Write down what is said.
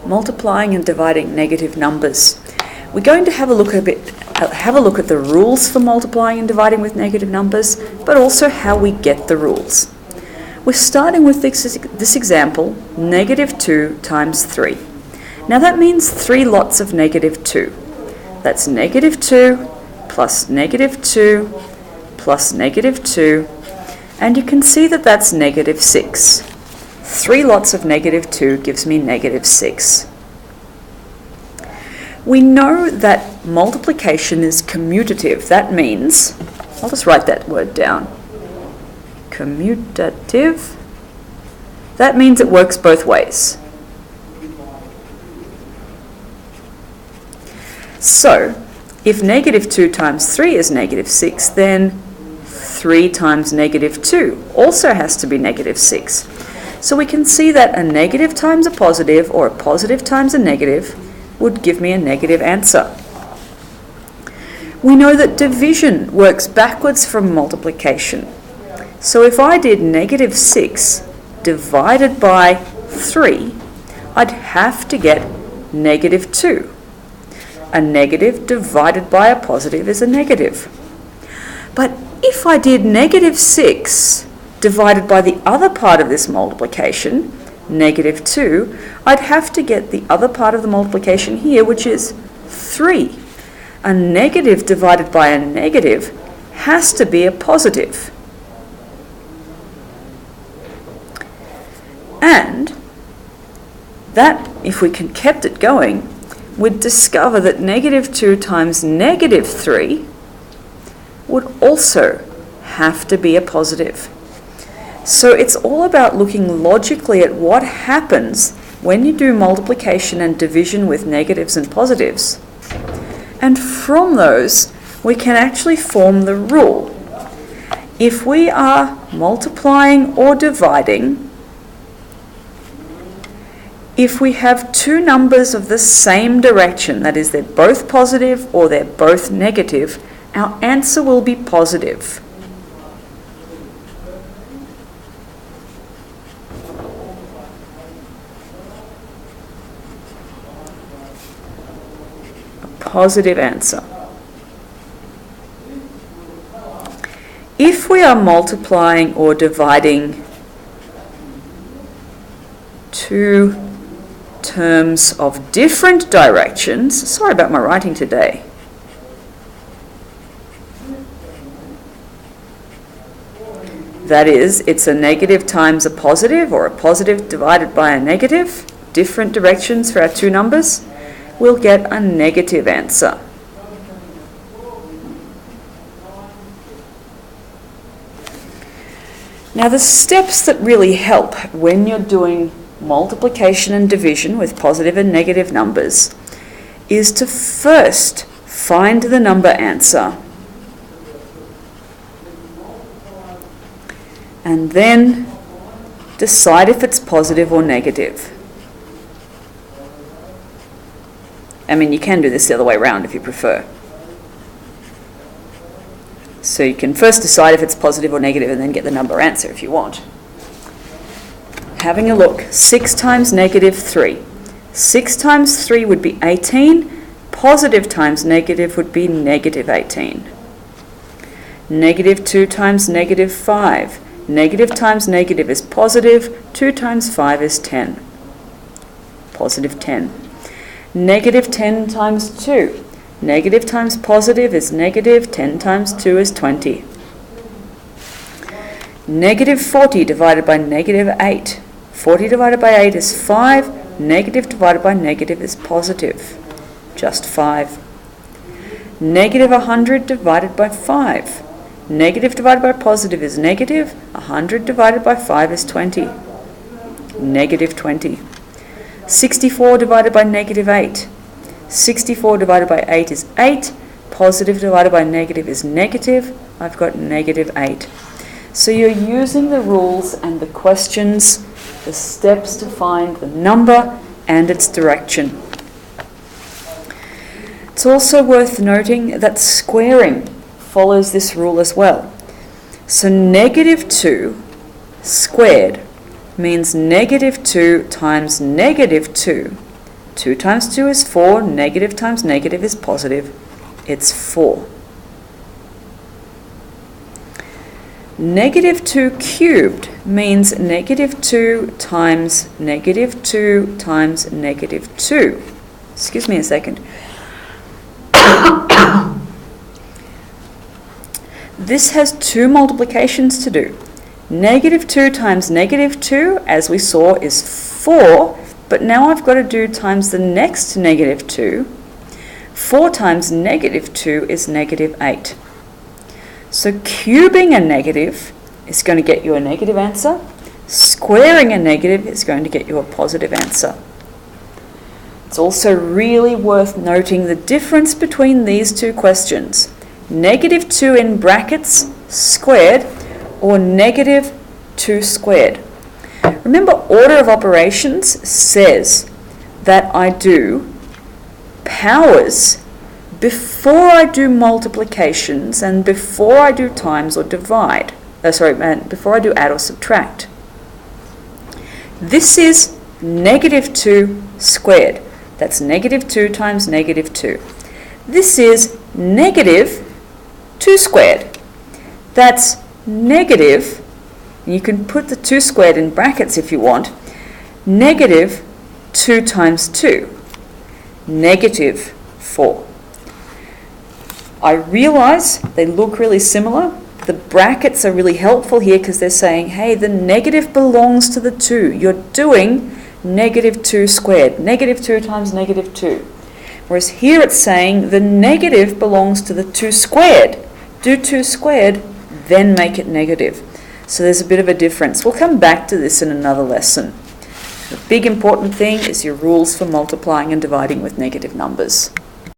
multiplying and dividing negative numbers. We're going to have a look at the rules for multiplying and dividing with negative numbers, but also how we get the rules. We're starting with this example, negative 2 times 3. Now that means 3 lots of negative 2. That's negative 2 plus negative 2 plus negative 2, and you can see that that's negative 6. 3 lots of negative 2 gives me negative 6. We know that multiplication is commutative. That means, I'll just write that word down. Commutative. That means it works both ways. So, if negative 2 times 3 is negative 6, then 3 times negative 2 also has to be negative 6. So we can see that a negative times a positive, or a positive times a negative, would give me a negative answer. We know that division works backwards from multiplication. So if I did negative 6 divided by 3, I'd have to get negative 2. A negative divided by a positive is a negative. But if I did negative 6 divided by the other part of this multiplication, negative 2, I'd have to get the other part of the multiplication here, which is 3. A negative divided by a negative has to be a positive. And that, if we kept it going, we'd discover that negative 2 times negative 3 would also have to be a positive. So it's all about looking logically at what happens when you do multiplication and division with negatives and positives. And from those, we can actually form the rule. If we are multiplying or dividing, if we have two numbers of the same direction, that is, they're both positive or they're both negative, our answer will be positive. Positive answer. If we are multiplying or dividing two terms of different directions, sorry about my writing today, that is, it's a negative times a positive, or a positive divided by a negative, different directions for our two numbers, we'll get a negative answer. Now the steps that really help when you're doing multiplication and division with positive and negative numbers is to first find the number answer and then decide if it's positive or negative. I mean, you can do this the other way around if you prefer. So you can first decide if it's positive or negative and then get the number answer if you want. Having a look, 6 times negative 3. 6 times 3 would be 18. Positive times negative would be negative 18. Negative 2 times negative 5. Negative times negative is positive. 2 times 5 is 10. Positive 10. Negative 10 times 2. Negative times positive is negative. 10 times 2 is 20. Negative 40 divided by negative 8. 40 divided by 8 is 5. Negative divided by negative is positive. Just 5. Negative 100 divided by 5. Negative divided by positive is negative. 100 divided by 5 is 20. Negative 20. 64 divided by negative 8. 64 divided by 8 is 8. Positive divided by negative is negative. I've got negative 8. So you're using the rules and the questions, the steps to find the number and its direction. It's also worth noting that squaring follows this rule as well. So negative 2 squared means negative 2 times negative 2 2 times 2 is 4. Negative times negative is positive. It's 4. Negative 2 cubed means negative 2 times negative 2 times negative 2. Excuse me a second. This has 2 multiplications to do. Negative 2 times negative 2, as we saw, is 4, but now I've got to do times the next negative 2. 4 times negative 2 is negative 8. So cubing a negative is going to get you a negative answer. Squaring a negative is going to get you a positive answer. It's also really worth noting the difference between these two questions. Negative 2 in brackets squared or negative 2 squared. Remember, order of operations says that I do powers before I do multiplications and before I do times or divide. Before I do add or subtract. This is negative 2 squared. That's negative 2 times negative 2. This is negative 2 squared. That's negative, you can put the 2 squared in brackets if you want, negative 2 times 2, negative 4. I realize they look really similar. The brackets are really helpful here because they're saying, hey, the negative belongs to the 2. You're doing negative 2 squared, negative 2 times negative 2. Whereas here it's saying the negative belongs to the 2 squared. Do 2 squared, then make it negative. So there's a bit of a difference. We'll come back to this in another lesson. The big important thing is your rules for multiplying and dividing with negative numbers.